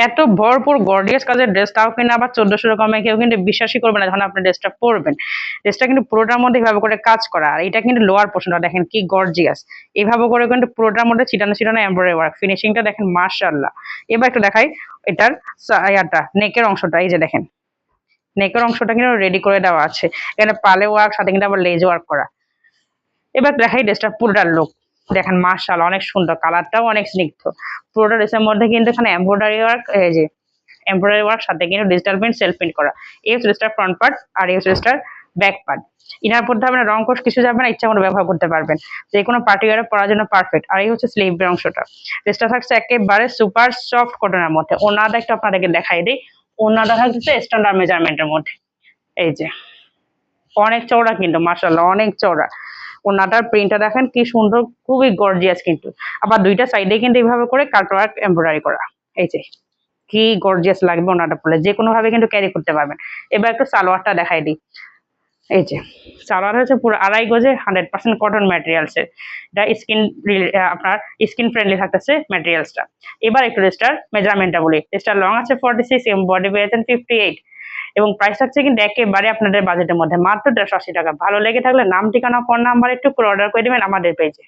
এত ভরপুর গর্জিয়াস কাজের ড্রেস, তাও কিনা আবার 1400 কমে কেউ কিন্তু বিশ্বাসই করবে না যখন আপনি ড্রেসটা পরবেন। ড্রেসটা কিন্তু পুরোটার মধ্যে এভাবে করে কাজ করা, আর এটা কিন্তু লোয়ার পোর্শনটা দেখেন কি গর্জিয়াস। এভাবে করে কিন্তু পুরোটার মধ্যে ছিটানো ছিটানো এমব্রয়ডারি ওয়ার্ক, ফিনিশিংটা দেখেন মাশাআল্লাহ। এবার একটু দেখাই এটার ইয়াটা নেকের অংশটা, এই যে দেখেন নেকের অংশটা কিন্তু রেডি করে দেওয়া আছে, এখানে পালে ওয়ার্ক সাথে কিন্তু আবার লেজ ওয়ার্ক করা। এবার দেখাই ড্রেসটা পুরোটার লুক, দেখেন মাশাআল্লাহ অনেক সুন্দর, কালারটাও অনেক স্নিগ্ধ। পুরোটা ড্রেসের মধ্যে কিন্তু এখানে এমব্রয়ডারি ওয়ার্ক, এই যে এমব্রয়ডারি ওয়ার্ক সাথে কিন্তু ডিজিটাল প্রিন্ট সেলফ প্রিন্ট করা। এই হচ্ছে ড্রেসটার ফ্রন্ট পার্ট আর এই হচ্ছে ড্রেসটার ব্যাক পার্ট। ইনার পড়তে হবে না, রং কোর্স কিছু যাবে না, ইচ্ছা মতো ব্যবহার করতে পারবেন, যে কোনো পার্টি ওয়ারে পরার জন্য পারফেক্ট। আর এই হচ্ছে স্লিভের অংশটা, ড্রেসটা থাকছে একেবারে সুপার সফট কটনের মধ্যে। ওনাটা একটু আপনাদেরকে দেখাই দিই, ওনাটা থাকছে স্ট্যান্ডার্ড মেজারমেন্টের মধ্যে, এই যে অনেক চওড়া কিন্তু মাশাআল্লাহ অনেক চওড়া। ওনাটার প্রিন্টটা দেখেন কি সুন্দর, খুবই গর্জিয়াস কিন্তু। আবার দুইটা সাইডে কিন্তু এইভাবে করে কাটওয়ার্ক এমব্রয়ডারি করা, এই যে কি গর্জিয়াস লাগবে ওনাটা পরলে, যে কোনো ভাবে কিন্তু ক্যারি করতে পারবেন। এবার একটু সালোয়ারটা দেখাই দিই, এই যে সালোয়ার হচ্ছে পুরো আড়াই গজে 100% কটন ম্যাটেরিয়ালস এর। এটা আপনার স্কিন ফ্রেন্ডলি থাকতেছে ম্যাটেরিয়ালসটা। এবার একটু ড্রেসটার মেজারমেন্টটা বলি, ড্রেসটার লং আছে 46 এবং বডি পেয়েছেন 58, এবং প্রাইস থাকছে কিন্তু একেবারে আপনাদের বাজেটের মধ্যে মাত্র 180 টাকা। ভালো লেগে থাকলে নাম ঠিকানা ফোন নাম্বার একটু করে অর্ডার করে দিবেন আমাদের পেজে।